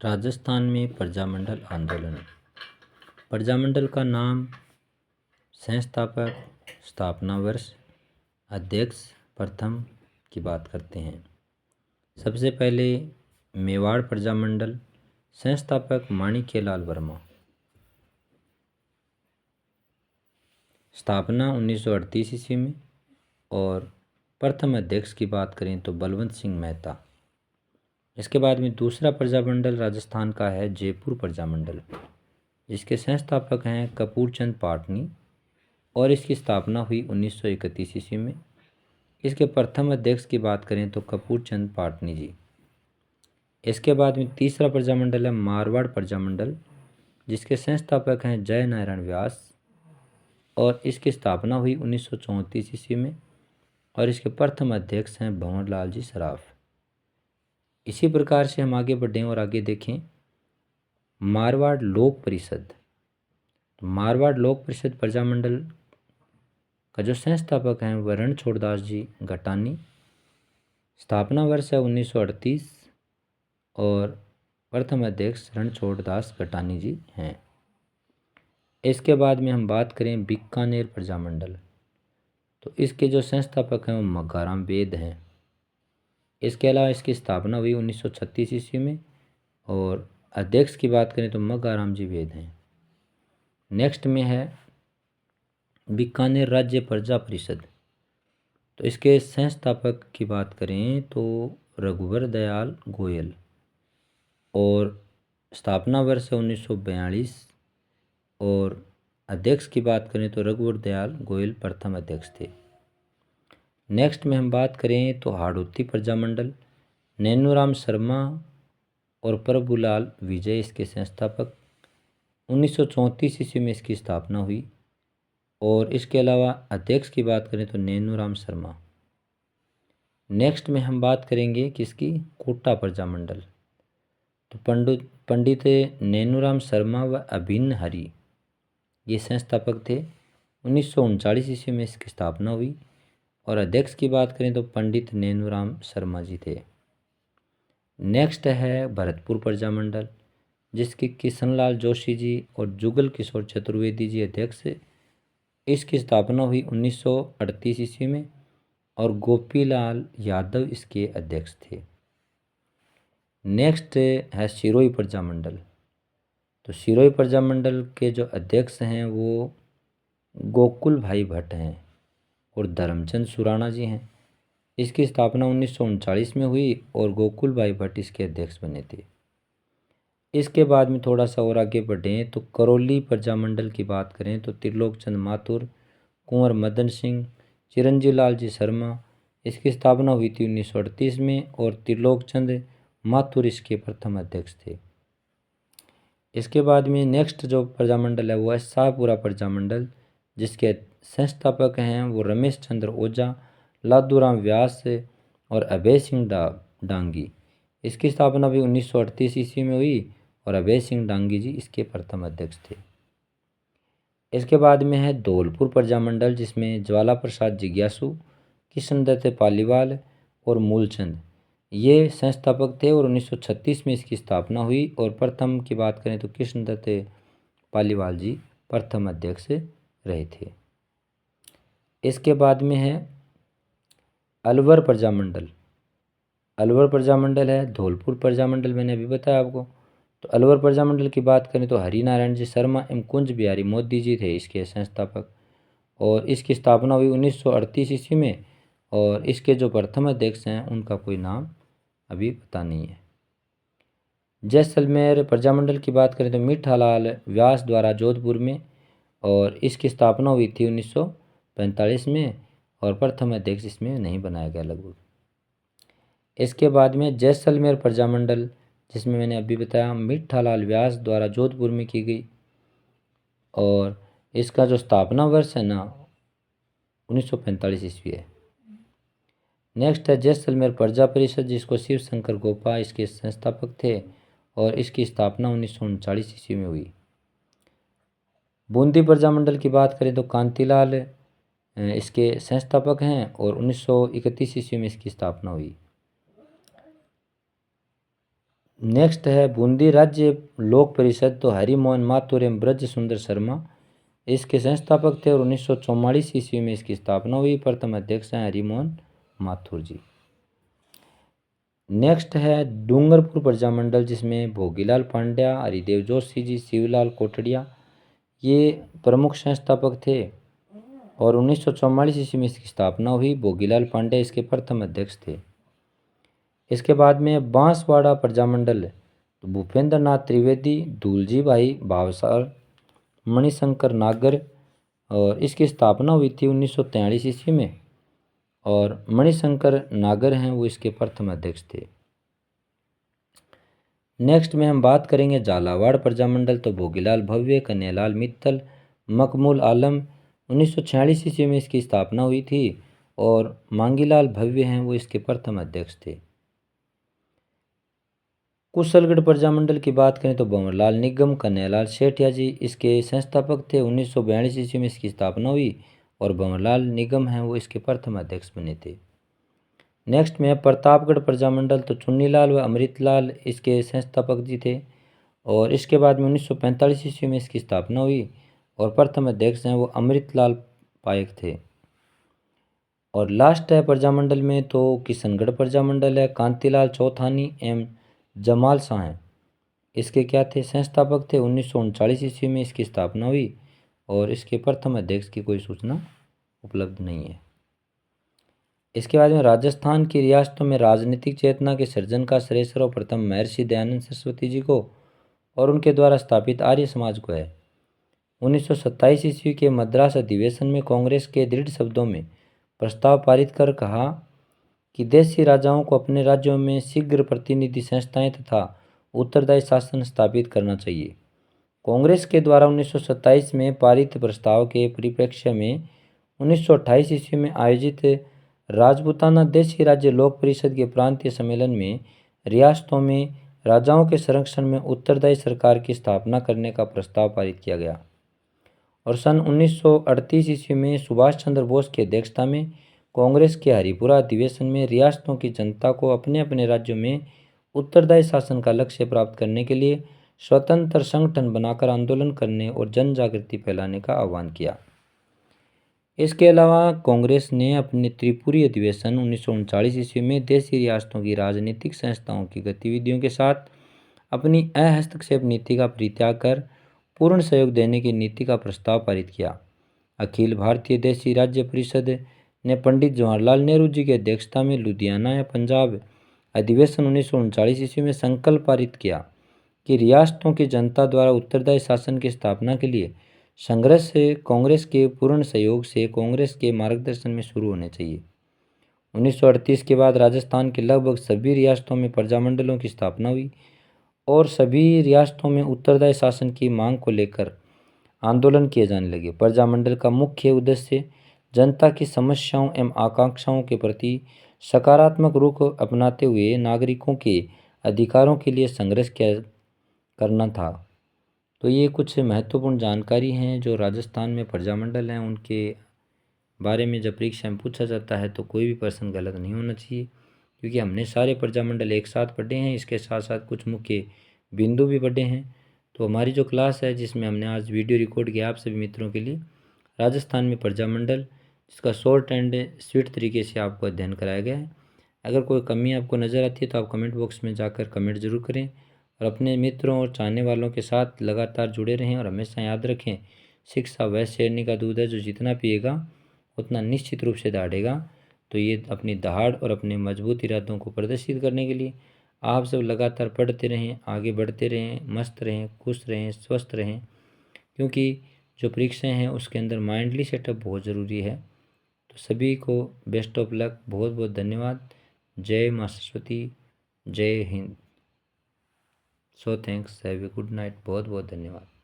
राजस्थान में प्रजामंडल आंदोलन। प्रजामंडल का नाम, संस्थापक, स्थापना वर्ष, अध्यक्ष प्रथम की बात करते हैं। सबसे पहले मेवाड़ प्रजामंडल, संस्थापक माणिक्यलाल वर्मा, स्थापना 1938 ईस्वी में। और प्रथम अध्यक्ष की बात करें तो बलवंत सिंह मेहता। इसके बाद में दूसरा प्रजामंडल राजस्थान का है जयपुर प्रजामंडल, जिसके संस्थापक हैं कपूर चंद पाटनी और इसकी स्थापना हुई 1931 ईस्वी में। इसके प्रथम अध्यक्ष की बात करें तो कपूर चंद पाटनी जी। इसके बाद में तीसरा प्रजामंडल है मारवाड़ प्रजामंडल, जिसके संस्थापक हैं जय नारायण व्यास और इसकी स्थापना हुई 1934 ईस्वी में। और इसके प्रथम अध्यक्ष हैं भंवर लाल जी सराफ। इसी प्रकार से हम आगे बढ़ें और आगे देखें मारवाड़ लोक परिषद। मारवाड़ लोक परिषद प्रजामंडल का जो संस्थापक हैं वह रणछोड़ दास जी घटानी। स्थापना वर्ष है 1938 और प्रथम अध्यक्ष रणछोड़ दास घटानी जी हैं। इसके बाद में हम बात करें बीकानेर प्रजामंडल, तो इसके जो संस्थापक हैं वो मग्गाराम वेद हैं। इसके अलावा इसकी स्थापना हुई 1936 ईस्वी में और अध्यक्ष की बात करें तो मग्गाराम जी वेद हैं। नेक्स्ट में है बीकानेर राज्य प्रजा परिषद, तो इसके संस्थापक की बात करें तो रघुवर दयाल गोयल और स्थापना वर्ष है 1942 और अध्यक्ष की बात करें तो रघुवर दयाल गोयल प्रथम अध्यक्ष थे। नेक्स्ट में हम बात करें तो हाड़ौती प्रजामंडल, नैनूराम शर्मा और प्रभुलाल विजय इसके संस्थापक। 1934 ईस्वी में इसकी स्थापना हुई और इसके अलावा अध्यक्ष की बात करें तो नैनूराम शर्मा। नेक्स्ट में हम बात करेंगे किसकी, कोटा प्रजामंडल, तो पंडित नैनूराम शर्मा व अभिन्न हरि ये संस्थापक थे। 1939 ईस्वी में इसकी स्थापना हुई और अध्यक्ष की बात करें तो पंडित नैनूराम शर्मा जी थे। नेक्स्ट है भरतपुर प्रजामंडल, जिसके किशनलाल जोशी जी और जुगल किशोर चतुर्वेदी जी अध्यक्ष। इसकी स्थापना हुई 1938 ईस्वी में और गोपीलाल यादव इसके अध्यक्ष थे। नेक्स्ट है सिरोही प्रजामंडल, तो सिरोही प्रजामंडल के जो अध्यक्ष हैं वो गोकुल भाई भट्ट हैं और धर्मचंद सुराणा जी हैं। इसकी स्थापना 1939 में हुई और गोकुल भाई भट्ट इसके अध्यक्ष बने थे। इसके बाद में थोड़ा सा और आगे बढ़ें तो करौली प्रजामंडल की बात करें तो त्रिलोक चंद माथुर, कुंवर मदन सिंह, चिरंजीव लाल जी शर्मा। इसकी स्थापना हुई थी 1938 में और त्रिलोक चंद माथुर इसके प्रथम अध्यक्ष थे। इसके बाद में नेक्स्ट जो प्रजामंडल है वो है शाहपुरा प्रजामंडल, जिसके संस्थापक हैं वो रमेश चंद्र ओझा, लादूराम व्यास और अभय सिंह डांगी। इसकी स्थापना भी 1938 ईस्वी में हुई और अभय सिंह डांगी जी इसके प्रथम अध्यक्ष थे। इसके बाद में है धौलपुर प्रजामंडल, जिसमें ज्वाला प्रसाद जिज्ञासु, किशन दत्त पालीवाल और मूलचंद ये संस्थापक थे और 1936 में इसकी स्थापना हुई और प्रथम की बात करें तो कृष्ण दत्त पालीवाल जी प्रथम अध्यक्ष रहे थे। इसके बाद में है अलवर प्रजामंडल। अलवर प्रजामंडल है धौलपुर प्रजामंडल, मैंने अभी बताया आपको। तो अलवर प्रजामंडल की बात करें तो हरिनारायण जी शर्मा एवं कुंज बिहारी मोदी जी थे इसके संस्थापक और इसकी स्थापना हुई 1938 ईस्वी में और इसके जो प्रथम अध्यक्ष हैं उनका कोई नाम अभी पता नहीं है। जैसलमेर प्रजामंडल की बात करें तो मीठालाल व्यास द्वारा जोधपुर में और इसकी स्थापना हुई थी 1945 में और प्रथम अध्यक्ष इसमें नहीं बनाया गया लगभग। इसके बाद में जैसलमेर प्रजामंडल, जिसमें मैंने अभी बताया मीठालाल व्यास द्वारा जोधपुर में की गई और इसका जो स्थापना वर्ष है ना 1945 ईस्वी है। नेक्स्ट है जैसलमेर प्रजा परिषद, जिसको शिव शंकर गोपा इसके संस्थापक थे और इसकी स्थापना 1939 ईस्वी में हुई। बूंदी प्रजामंडल की बात करें तो कांतिलाल इसके संस्थापक हैं और 1931 ईस्वी में इसकी स्थापना हुई। नेक्स्ट है बूंदी राज्य लोक परिषद, तो हरि मोहन माथुर एवं ब्रज सुंदर शर्मा इसके संस्थापक थे और 1944 ईस्वी में इसकी स्थापना हुई। प्रथम अध्यक्ष हैं हरि मोहन माथुर जी। नेक्स्ट है डूंगरपुर प्रजामंडल, जिसमें भोगीलाल पांड्या, हरिदेव जोशी जी, शिवलाल कोटड़िया ये प्रमुख संस्थापक थे और 1944 ईस्वी में इसकी स्थापना हुई। भोगीलाल पांड्या इसके प्रथम अध्यक्ष थे। इसके बाद में बांसवाड़ा प्रजामंडल, तो भूपेंद्र नाथ त्रिवेदी, धूलजी भाई भावसार, मणिशंकर नागर और इसकी स्थापना हुई थी 1943 ईस्वी में और मणिशंकर नागर हैं वो इसके प्रथम अध्यक्ष थे। नेक्स्ट में हम बात करेंगे झालावाड़ प्रजामंडल, तो भोगीलाल भव्य, कन्हैयालाल मित्तल, मकबूल आलम 1946 ईस्वी में इसकी स्थापना हुई थी और मांगीलाल भव्य हैं वो इसके प्रथम अध्यक्ष थे। कुशलगढ़ प्रजामंडल की बात करें तो भंवरलाल निगम, कन्हैयालाल सेठिया जी इसके संस्थापक थे। 1942 ईस्वी में इसकी स्थापना हुई और भंवरलाल निगम हैं वो इसके प्रथम अध्यक्ष बने थे। नेक्स्ट में प्रतापगढ़ प्रजामंडल, तो चुन्नीलाल व अमृतलाल इसके संस्थापक जी थे और इसके बाद में 1945 ईस्वी में इसकी स्थापना हुई और प्रथम अध्यक्ष हैं वो अमृतलाल पायक थे। और लास्ट है प्रजामंडल में तो किशनगढ़ प्रजामंडल है, कांतिलाल चौथानी एवं जमाल शाह हैं इसके क्या थे संस्थापक थे। 1939 ईस्वी में इसकी स्थापना हुई और इसके प्रथम अध्यक्ष की कोई सूचना उपलब्ध नहीं है। इसके बाद में राजस्थान की रियासतों में राजनीतिक चेतना के सृजन का श्रेय सर्वप्रथम महर्षि दयानंद सरस्वती जी को और उनके द्वारा स्थापित आर्य समाज को है। 1927 ईस्वी के मद्रास अधिवेशन में कांग्रेस के दृढ़ शब्दों में प्रस्ताव पारित कर कहा कि देशी राजाओं को अपने राज्यों में शीघ्र प्रतिनिधि संस्थाएं तथा उत्तरदायी शासन स्थापित करना चाहिए। कांग्रेस के द्वारा 1927 में पारित प्रस्ताव के परिप्रेक्ष्य में 1928 ईस्वी में आयोजित राजपूताना देशी राज्य लोक परिषद के प्रांतीय सम्मेलन में रियासतों में राजाओं के संरक्षण में उत्तरदायी सरकार की स्थापना करने का प्रस्ताव पारित किया गया और सन 1938 ईस्वी में सुभाष चंद्र बोस की अध्यक्षता में कांग्रेस के हरिपुरा अधिवेशन में रियासतों की जनता को अपने अपने राज्यों में उत्तरदायी शासन का लक्ष्य प्राप्त करने के लिए स्वतंत्र संगठन बनाकर आंदोलन करने और जन जागृति फैलाने का आह्वान किया। इसके अलावा कांग्रेस ने अपने त्रिपुरी अधिवेशन 1939 ईस्वी में देशी रियासतों की राजनीतिक संस्थाओं की गतिविधियों के साथ अपनी अहस्तक्षेप नीति का परित्याग कर पूर्ण सहयोग देने की नीति का प्रस्ताव पारित किया। अखिल भारतीय देशी राज्य परिषद ने पंडित जवाहरलाल नेहरू जी की अध्यक्षता में लुधियाना या पंजाब अधिवेशन 1939 ईस्वी में संकल्प पारित किया कि रियासतों की जनता द्वारा उत्तरदायी शासन की स्थापना के लिए संघर्ष कांग्रेस के पूर्ण सहयोग से कांग्रेस के मार्गदर्शन में शुरू होने चाहिए। 1938 के बाद राजस्थान के लगभग सभी रियासतों में प्रजामंडलों की स्थापना हुई और सभी रियासतों में उत्तरदायी शासन की मांग को लेकर आंदोलन किए जाने लगे। प्रजामंडल का मुख्य उद्देश्य जनता की समस्याओं एवं आकांक्षाओं के प्रति सकारात्मक रुख अपनाते हुए नागरिकों के अधिकारों के लिए संघर्ष करना था। तो ये कुछ महत्वपूर्ण जानकारी हैं जो राजस्थान में प्रजामंडल हैं उनके बारे में जब परीक्षा में पूछा जाता है तो कोई भी प्रश्न गलत नहीं होना चाहिए, क्योंकि हमने सारे प्रजामंडल एक साथ पढ़े हैं। इसके साथ साथ कुछ मुख्य बिंदु भी पढ़े हैं। तो हमारी जो क्लास है जिसमें हमने आज वीडियो रिकॉर्ड किया आप सभी मित्रों के लिए राजस्थान में प्रजामंडल, जिसका शॉर्ट एंड स्वीट तरीके से आपको अध्ययन कराया गया है। अगर कोई कमी आपको नज़र आती है तो आप कमेंट बॉक्स में जाकर कमेंट जरूर करें और अपने मित्रों और चाहने वालों के साथ लगातार जुड़े रहें और हमेशा याद रखें, शिक्षा वह शेरनी का दूध है जो जितना पिएगा उतना निश्चित रूप से दहाड़ेगा। तो ये अपनी दहाड़ और अपने मजबूत इरादों को प्रदर्शित करने के लिए आप सब लगातार पढ़ते रहें, आगे बढ़ते रहें, मस्त रहें, खुश रहें, स्वस्थ रहें, क्योंकि जो परीक्षाएं हैं उसके अंदर माइंडली सेटअप बहुत ज़रूरी है। तो सभी को बेस्ट ऑफ लक, बहुत बहुत धन्यवाद। जय माँ सरस्वती, जय Hind. So thanks, have a good night. बहुत बहुत धन्यवाद।